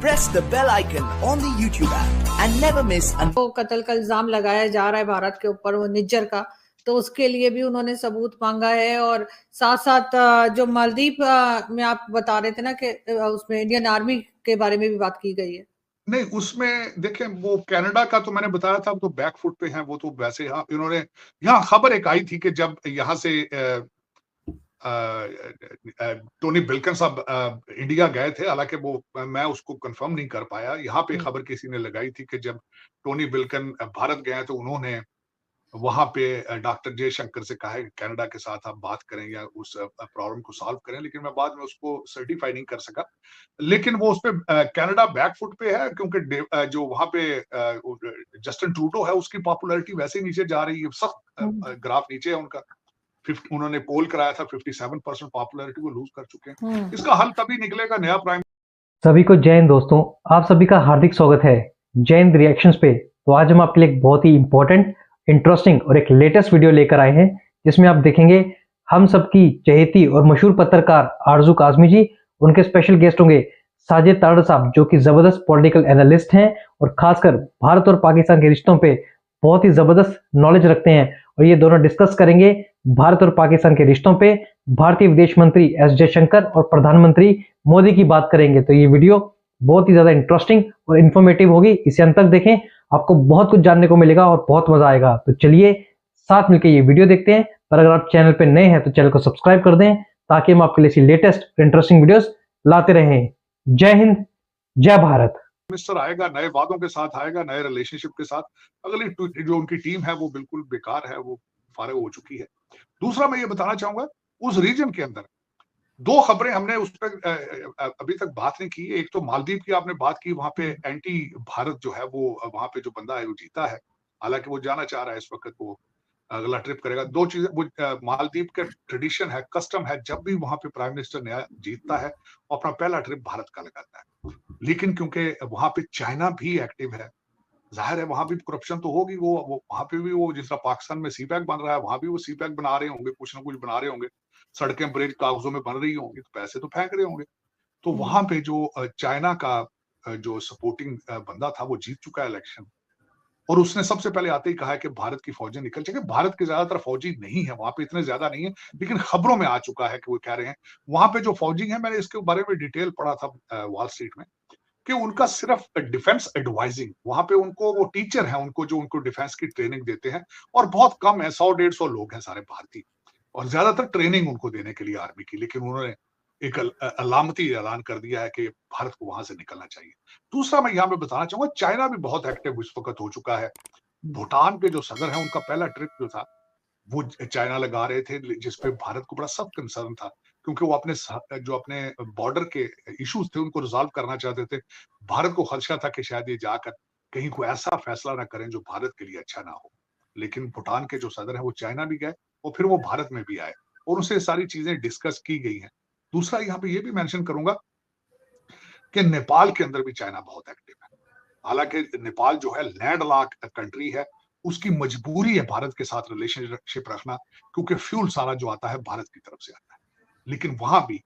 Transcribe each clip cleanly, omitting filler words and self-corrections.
press the bell icon on the YouTube app and never miss an तो कत्ल का इल्जाम लगाया जा रहा है भारत के ऊपर, वो निज्जर का, तो उसके लिए भी उन्होंने सबूत मांगा है। और साथ साथ जो मालदीव में आप बता रहे थे ना कि उसमें इंडियन आर्मी के बारे में भी बात की गई है। नहीं, उसमें देखें, वो कनाडा का तो मैंने बताया था, तो बैकफुट पे हैं वो, तो वैसे इन्होंने यहाँ खबर एक आई थी कि जब यहाँ से टोनी बिल्किन साहब इंडिया गए थे, हालांकि वो मैं उसको कंफर्म नहीं कर पाया। यहाँ पे खबर किसी ने लगाई थी कि जब टोनी बिल्किन भारत गए तो उन्होंने वहां पे डॉक्टर जयशंकर से कहा है कि कनाडा के साथ आप बात करें या उस प्रॉब्लम को सॉल्व करें, लेकिन मैं बाद में उसको सर्टिफाई नहीं कर सका। लेकिन वो उस पे कनाडा बैकफुट पे है, क्योंकि जो वहां पे जस्टिन ट्रूडो है उसकी पॉपुलैरिटी वैसे ही नीचे जा रही है, सख्त ग्राफ नीचे है उनका। उन्होंने पोल कराया था, 57% पॉपुलैरिटी वो लूज कर चुके हैं। इसका हल तभी निकलेगा नया प्राइम। सभी को जय हिंद दोस्तों, आप सभी का हार्दिक स्वागत है जय हिंद रिएक्शंस पे। तो आज हम आपके लिए एक बहुत ही इंपॉर्टेंट, इंटरेस्टिंग और एक लेटेस्ट वीडियो लेकर आए हैं, जिसमें आप देखेंगे हम सबकी चहेती और मशहूर पत्रकार आरजू काज़मी जी, उनके स्पेशल गेस्ट होंगे साजिद तारड़ साहब, जो कि जबरदस्त पॉलिटिकल एनालिस्ट हैं और खासकर भारत और पाकिस्तान के रिश्तों पे बहुत ही जबरदस्त नॉलेज रखते हैं। और ये दोनों डिस्कस करेंगे भारत और पाकिस्तान के रिश्तों पे। भारतीय विदेश मंत्री एस जयशंकर और प्रधानमंत्री मोदी की बात करेंगे। तो ये वीडियो बहुत ही ज्यादा इंटरेस्टिंग और इन्फॉर्मेटिव होगी, इसे अंत तक देखें, आपको बहुत कुछ जानने को मिलेगा और बहुत मजा आएगा। तो चलिए साथ मिलकर ये वीडियो देखते हैं। पर अगर आप चैनल पे नए हैं तो चैनल को सब्सक्राइब कर दें, ताकि हम आपके लिए लेटेस्ट इंटरेस्टिंग वीडियोस लाते रहें। जय हिंद, जय भारत। मिनिस्टर आएगा, नए वादों के साथ आएगा, नए रिलेशनशिप के साथ। अगली जो उनकी टीम है वो बिल्कुल बेकार है, वो फारिग हो चुकी है। दूसरा मैं ये बताना चाहूंगा, उस रीजन के अंदर दो खबरें हमने उस पर अभी तक बात नहीं की। एक तो मालदीव की आपने बात की, वहां पे एंटी भारत जो है वो, वहां पे जो बंदा है वो जीता है, हालांकि वो जाना चाह रहा है इस वक्त, वो अगला ट्रिप करेगा। दो चीजें, वो मालदीव का ट्रेडिशन है, कस्टम है, जब भी वहां पे प्राइम मिनिस्टर नया जीतता है वो अपना पहला ट्रिप भारत का लगाता है। लेकिन क्योंकि वहां पे चाइना भी एक्टिव है, जाहिर है वहां भी करप्शन तो होगी। वो वहां पे भी, वो जिस तरह पाकिस्तान में सी पैक बन रहा है, वहां भी वो सी पैक बना रहे होंगे, कुछ ना कुछ बना रहे होंगे, सड़कें ब्रिज कागजों में बन रही होंगी, तो पैसे तो फेंक रहे होंगे। तो वहां पे जो चाइना का जो सपोर्टिंग बंदा था वो जीत चुका है इलेक्शन, और उसने सबसे पहले आते ही कहा है कि भारत की फौजें निकल जाएंगे। भारत के ज्यादातर फौजी नहीं है वहां पे, इतने ज्यादा नहीं है, लेकिन खबरों में आ चुका है कि वो कह रहे हैं वहां पे जो फौजी है, मैंने इसके बारे में डिटेल पढ़ा था वॉल स्ट्रीट में, कि उनका सिर्फ डिफेंस एडवाइजिंग, वहां पे उनको वो टीचर हैं, उनको जो उनको डिफेंस की ट्रेनिंग देते हैं, और बहुत कम है, 100-150 लोग हैं सारे भारतीय, और ज्यादातर ट्रेनिंग उनको देने के लिए आर्मी की। लेकिन उन्होंने एक अलामती ऐलान कर दिया है कि भारत को वहां से निकलना चाहिए। दूसरा मैं यहाँ पे बताना चाहूंगा, चाइना भी बहुत एक्टिव इस वक्त हो चुका है। भूटान के जो सदर है, उनका पहला ट्रिप जो था वो चाइना लगा रहे थे, जिसपे भारत को बड़ा सख्त कंसर्न था, क्योंकि वो अपने बॉर्डर के इश्यूज थे उनको रिजॉल्व करना चाहते थे। भारत को खदशा था कि शायद ये जाकर कहीं कोई ऐसा फैसला ना करें जो भारत के लिए अच्छा ना हो। लेकिन भूटान के जो सदर है वो चाइना भी गए और फिर वो भारत में भी आए, और उनसे सारी चीजें डिस्कस की गई हैं। दूसरा यहाँ पे ये भी मेंशन करूंगा कि नेपाल के अंदर भी चाइना बहुत एक्टिव है। हालांकि नेपाल जो है लैंड लॉक कंट्री है, उसकी मजबूरी है भारत के साथ रिलेशनशिप रखना, क्योंकि फ्यूल सारा जो आता है भारत की तरफ से आता है। लेकिन वहां भी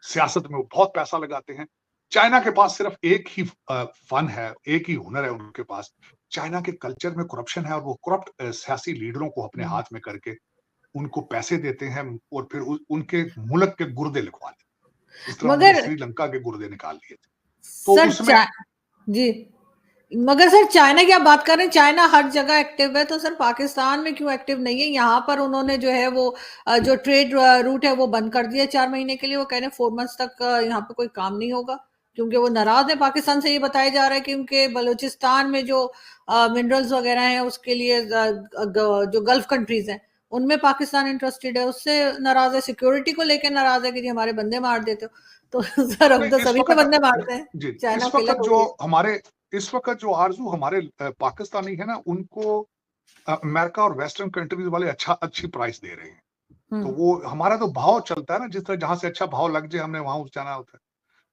सियासत में वो बहुत पैसा लगाते हैं। चाइना के पास सिर्फ एक ही फन है, एक ही हुनर है उनके पास। चाइना के कल्चर में करप्शन है, और वो करप्ट सियासी लीडरों को अपने हाथ में करके उनको पैसे देते हैं, और फिर उनके मुल्क के गुर्दे लिखवा लेते हैं। इस तरह उन्होंने श्रीलंका के गुर्दे निकाल लिए थे। तो उसमें जी, मगर सर चाइना की आप बात कर रहे हैं, चाइना हर जगह एक्टिव है, तो सर पाकिस्तान में क्यों एक्टिव नहीं है? यहाँ पर उन्होंने जो है वो जो ट्रेड रूट है वो बंद कर दिया 4 महीने के लिए। वो कह रहे हैं 4 मंथ्स तक यहाँ पे कोई काम नहीं होगा, क्योंकि वो नाराज है पाकिस्तान से। ये बताया जा रहा है कि उनके बलूचिस्तान में जो मिनरल्स वगैरह हैं उसके लिए जो गल्फ कंट्रीज हैं उनमें पाकिस्तान इंटरेस्टेड है, उससे नाराज है, सिक्योरिटी को लेकर नाराज है कि जी हमारे बंदे मार देते हो। तो सर अब तो सभी को बंदे मारते हैं, चाइना इस वक्त जो आरजू हमारे पाकिस्तानी है ना, उनको अमेरिका और वेस्टर्न कंट्रीज वाले अच्छी प्राइस दे रहे हैं। तो वो हमारा तो भाव चलता है ना, जिस तरह जहां से अच्छा भाव लग जाए हमने वहां जाना होता है,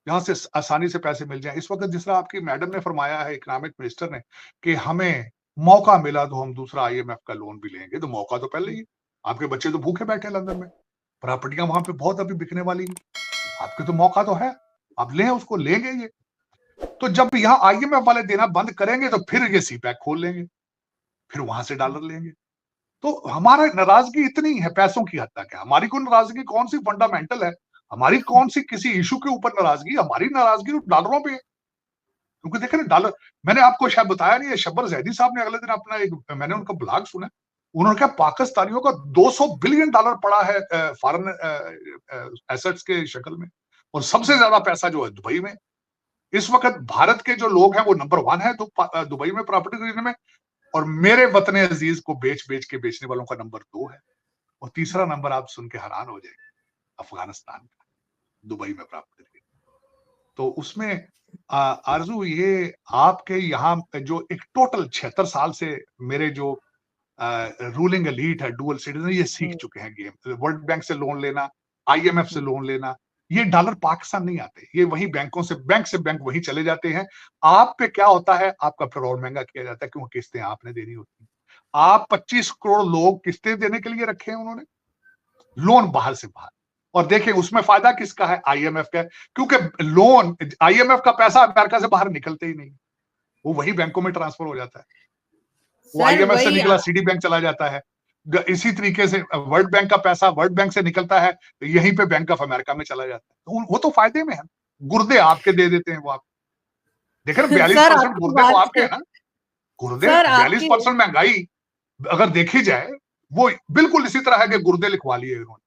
जहां से आसानी से पैसे मिल जाए। इस वक्त जिस तरह आपकी मैडम ने फरमाया है, इकोनॉमिक मिनिस्टर ने, कि हमें मौका मिला तो हम दूसरा IMF का लोन भी लेंगे, तो मौका तो पहले ही, आपके बच्चे तो भूखे बैठे लंदन में, प्रॉपर्टियां वहां पे बहुत अभी बिकने वाली हैं, आपके तो मौका तो है, आप लें उसको, लेंगे ये। तो जब यहाँ IMF वाले देना बंद करेंगे तो फिर ये सीपैक खोल लेंगे, फिर वहां से डॉलर लेंगे। तो हमारा नाराजगी इतनी है पैसों की हद तक है। हमारी कोई नाराजगी कौन सी फंडामेंटल है, हमारी कौन सी किसी इशू के ऊपर नाराजगी, हमारी नाराजगी तो डॉलरों पे है। क्योंकि देखे ना डॉलर, मैंने आपको शायद बताया नहीं है, शब्बर जैदी साहब ने अगले दिन अपना एक, मैंने उनका ब्लॉग सुना, उन्होंने कहा पाकिस्तानियों का $200 बिलियन पड़ा है फॉरेन एसेट्स के शक्ल में, और सबसे ज्यादा पैसा जो है दुबई में। इस वक्त भारत के जो लोग हैं वो नंबर 1 है दुबई में प्रॉपर्टी खरीदने में, और मेरे वतन अजीज को बेच के बेचने वालों का नंबर 2 है, और तीसरा नंबर आप सुन के हैरान हो जाएंगे, अफगानिस्तान का, दुबई में प्रॉपर्टी। तो उसमें आरजू ये आपके यहाँ जो एक टोटल 76 साल से मेरे जो रूलिंग एलीट है, डुअल सिटीजन, ये सीख चुके हैं गेम। वर्ल्ड बैंक से लोन लेना, IMF से लोन लेना, ये डॉलर पाकिस्तान नहीं आते, ये वही बैंकों से बैंक वही चले जाते हैं। आप पे क्या होता है, आपका फिर और महंगा किया जाता है, क्योंकि किस्तें आपने देनी होती है। आप 25 करोड़ लोग किस्तें देने के लिए रखे हैं उन्होंने, लोन बाहर से बाहर, और देखिए उसमें फायदा किसका है, IMF का, क्योंकि लोन IMF का पैसा अमेरिका से बाहर निकलते ही नहीं, वो वही बैंकों में ट्रांसफर हो जाता है। वो IMF से निकला सिटी बैंक चला जाता है। इसी तरीके से वर्ल्ड बैंक का पैसा वर्ल्ड बैंक से निकलता है, यहीं पे बैंक ऑफ अमेरिका में चला जाता है। तो वो तो फायदे में है, गुर्दे आपके दे देते हैं वो आप देखे ना, 42% गुर्दे तो आपके है ना, गुर्दे 42% महंगाई अगर देखी जाए वो बिल्कुल इसी तरह है कि गुर्दे लिखवा लिए इन्होंने।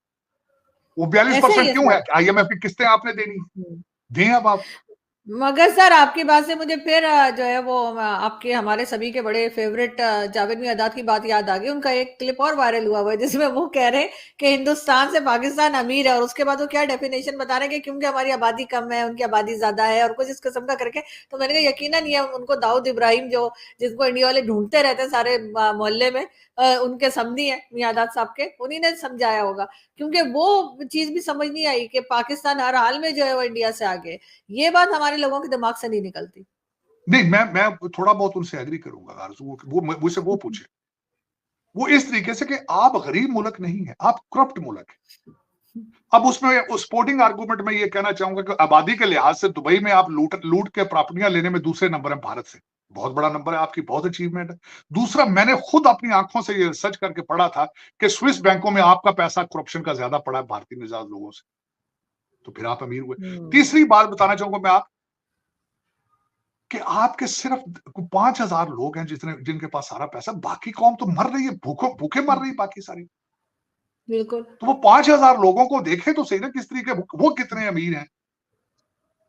वो 42% क्यों है, IMF की किस्तें आपने देनी, दें अब आप। मगर सर आपकी बात से मुझे फिर जो है वो आपके हमारे सभी के बड़े फेवरेट जावेद मियादाद की बात याद आ गई। उनका एक क्लिप और वायरल हुआ है जिसमें वो कह रहे हैं कि हिंदुस्तान से पाकिस्तान अमीर है, और उसके बाद वो क्या डेफिनेशन बता रहे हैं कि क्योंकि हमारी आबादी कम है, उनकी आबादी ज्यादा है, और कुछ इस किस्म का करके। तो मैंने कहा यकीनन ये उनको दाऊद इब्राहिम जो जिनको इंडिया वाले ढूंढते रहते हैं सारे मोहल्ले में, उनके समधी है मियादाद साहब के, उन्हीं ने समझाया होगा, क्योंकि वो चीज भी समझ नहीं आई कि पाकिस्तान हर हाल में जो है वो इंडिया से आगे। ये बात हमारे लोगों के दिमाग से नहीं निकलती। नहीं, मैं थोड़ा बहुत उनसे एग्री करूंगा आरज़ू, वो मुझसे वो पूछे, वो इस तरीके से कि आप गरीब मुल्क नहीं है, आप करप्ट मुल्क है। अब उसमें उस स्पोर्टिंग आर्गुमेंट में ये कहना चाहूंगा कि आबादी के लिहाज से दुबई में आप लूट के प्रॉपर्टियां लेने में दूसरे नंबर है भारत से, बहुत बड़ा नंबर है, आपकी बहुत अचीवमेंट है। दूसरा, मैंने खुद अपनी आंखों से ये रिसर्च करके पढ़ा था कि स्विस बैंकों में आपका पैसा करप्शन का ज्यादा पड़ा है भारतीय मिजाज लोगों से, तो फिर आप अमीर हुए। तीसरी बात बताना चाहूंगा मैं आप कि आपके सिर्फ 5,000 लोग हैं जिनके पास सारा पैसा, बाकी कौम तो मर रही है, भूखे मर रही है बाकी सारी। बिल्कुल। तो वो 5,000 लोगों को देखे तो सही ना, किस तरीके वो कितने अमीर हैं।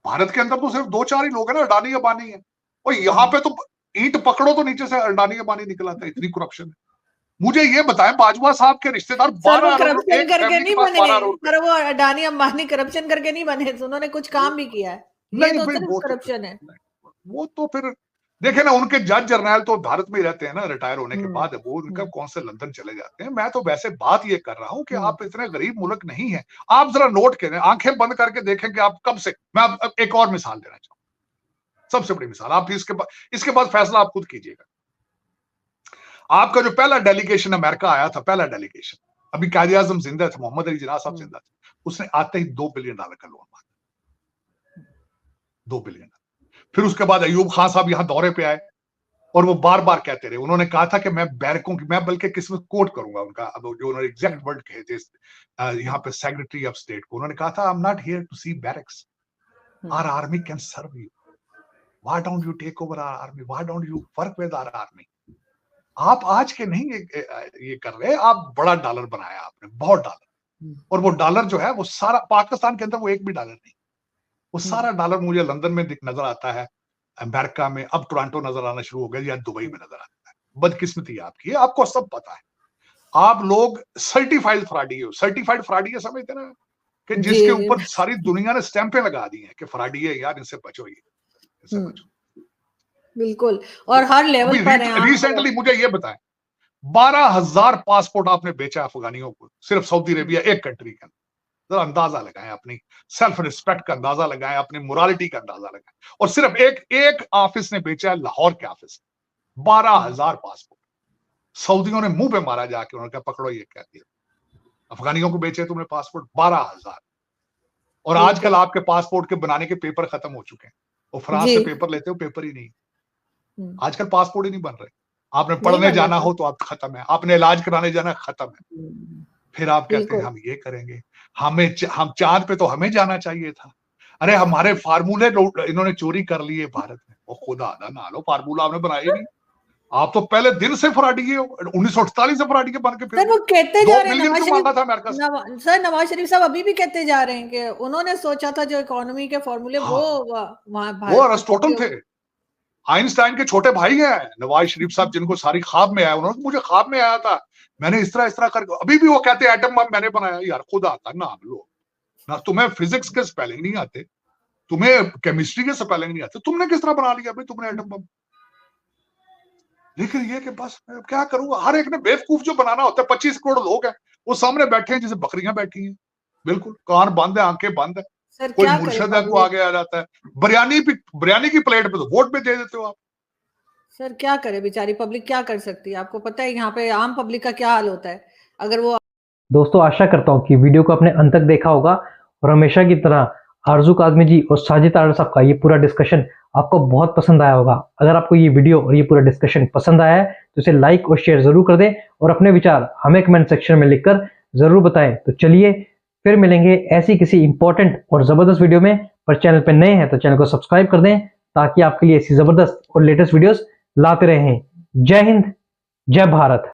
भारत के अंदर तो सिर्फ 2-4 ही लोग हैं ना, अडानी अंबानी है, और यहाँ पे तो ईंट पकड़ो तो नीचे से अडानी अंबानी निकल आता है, इतनी करप्शन है। मुझे ये बताएं, बाजवा साहब के रिश्तेदार 12 करप्शन करके नहीं बने, पर वो अडानी अंबानी करप्शन करके नहीं बने, उन्होंने कुछ काम भी किया है, ये तो सिर्फ करप्शन है। वो तो फिर देखे ना, उनके जज जर्नल तो भारत में ही रहते हैं ना, रिटायर होने के बाद वो उनका कौन से लंदन चले जाते हैं। मैं तो वैसे बात ये कर रहा हूं कि आप इतने गरीब मुल्क नहीं है। आप जरा नोट करें, आंखें बंद करके देखें कि आप कब से, मैं अब एक और मिसाल देना चाहूंगा, सबसे बड़ी मिसाल, आप इसके बाद फैसला आप खुद कीजिएगा। आपका जो पहला डेलीगेशन अमेरिका आया था, पहला डेलीगेशन, अभी कायदे आजम जिंदा थे, मोहम्मद अली जिन्ना साहब जिंदा थे, उसने आते ही $2 बिलियन का लोन मांगा, 2 बिलियन। फिर उसके बाद अयूब खान साहब यहां दौरे पे आए, और वो बार बार कहते रहे, उन्होंने कहा था कि मैं बैरकों की, मैं बल्कि किसमें कोट करूंगा उनका, अब जो उन्होंने एग्जैक्ट वर्ड कहे थे यहाँ पे सेक्रेटरी ऑफ स्टेट को, उन्होंने कहा था, I am not here to see barracks, our army can serve you, why don't you take over our army, why don't you work with our army. आप आज के नहीं ये कर रहे, आप बड़ा डॉलर बनाया आपने, बहुत डॉलर, और वो डॉलर जो है वो सारा पाकिस्तान के अंदर वो एक भी डॉलर नहीं, वो सारा डॉलर मुझे लंदन में नजर आता है, अमेरिका में, अब टोरंटो नजर आना शुरू हो गया, या दुबई में नजर आता है। बदकिस्मती आपकी है, आपको सब पता है, आप लोग सर्टिफाइड फ्रॉडी हो। सर्टिफाइड फ्रॉडी है, समझते ना, कि जिसके ऊपर सारी दुनिया ने स्टैंपें लगा दी हैं कि फ्रॉडी है यार, इनसे बचो, इनसे बचो। बिल्कुल, और हर लेवल पर है। रिसेंटली मुझे ये बताएं, 12,000 पासपोर्ट आपने बेचा अफगानियों को, सिर्फ सऊदी अरेबिया एक कंट्री के अंदर। जरा अंदाजा लगाएं, अपनी सेल्फ रिस्पेक्ट का अंदाजा लगाएं, अपनी मोरालिटी का अंदाजा लगाएं, और सिर्फ एक ऑफिस ने बेचा है, लाहौर के ऑफिस, 12,000 पासपोर्ट। सऊदियों ने मुंह पे मारा जाके, उन्होंने कहा पकड़ो ये क्या दिया, अफगानियों को बेचे तुमने पासपोर्ट 12,000, और आजकल आपके पासपोर्ट के बनाने के पेपर खत्म हो चुके हैं। और फ्रांस जी। से पेपर लेते हो, पेपर ही नहीं। हम्म, आजकल पासपोर्ट ही नहीं बन रहे। आपने नहीं पढ़ने बन जाना रहा हो तो आप खत्म है, आपने इलाज कराने जाना है, खत्म है। हम्म, फिर आप कहते हैं बिल्कुल। हम ये करेंगे, हम चांद पे तो हमें जाना चाहिए था। अरे हमारे फार्मूले इन्होंने चोरी कर लिए भारत में। और खुदा आदा ना लो, फार्मूला आपने बनाया ही नहीं। आप तो पहले दिन से फराडी हो, 1948 से फराडी के बन के फिर सर वो कहते जा 2 रहे हैं बिलियन नवाज क्यों शरीफ, मांगा था अमेरिका से? सर नवाज शरीफ साहब अभी भी कहते जा रहे हैं कि उन्होंने सोचा था जो इकोनॉमी के फॉर्मूले वो हाँ, वहाँ वो भारत अरिस्टोटल थे, आइंस्टाइन के छोटे भाई हैं नवाज शरीफ साहब, जिनको सारी ख्वाब में आया। उन्होंने मुझे ख्वाब में आया था, मैंने इस तरह कर, अभी भी वो कहते हैं एटम बम मैंने बनाया। यार खुदा आता नाम लो ना, तुम्हें फिजिक्स के स्पेलिंग नहीं आते, तुम्हें केमिस्ट्री के स्पेलिंग नहीं आते, तुमने किस तरह बना लिया भाई तुमने एटम बम? लेकिन ये कि बस मैं क्या करूंगा, हर एक ने बेवकूफ जो बनाना होता है। 25 करोड़ लोग हैं, वो सामने बैठे हैं जैसे बकरियां बैठी हैं, बिल्कुल कान बंद है, आंखें बंद है। सर कोई क्या करे मुर्शद है को पब्लिक, आगे आ जाता है, बिरयानी की प्लेट पे तो वोट पे दे देते हो आप। सर क्या करे बेचारी पब्लिक, क्या कर सकती है? आपको पता है यहाँ पे आम पब्लिक का क्या हाल होता है अगर वो। दोस्तों आशा करता हूँ कि वीडियो को आपने अंत तक देखा होगा और हमेशा की तरह आरजू काज़मी जी और साजिद तारड़ साहब का ये पूरा डिस्कशन आपको बहुत पसंद आया होगा। अगर आपको ये वीडियो और ये पूरा डिस्कशन पसंद आया है तो इसे लाइक और शेयर जरूर कर दें और अपने विचार हमें कमेंट सेक्शन में लिखकर जरूर बताएं। तो चलिए फिर मिलेंगे ऐसी किसी इंपॉर्टेंट और जबरदस्त वीडियो में। पर चैनल पर नए हैं तो चैनल को सब्सक्राइब कर दें ताकि आपके लिए ऐसी जबरदस्त और लेटेस्ट वीडियोस लाते रहें। जय हिंद, जय भारत।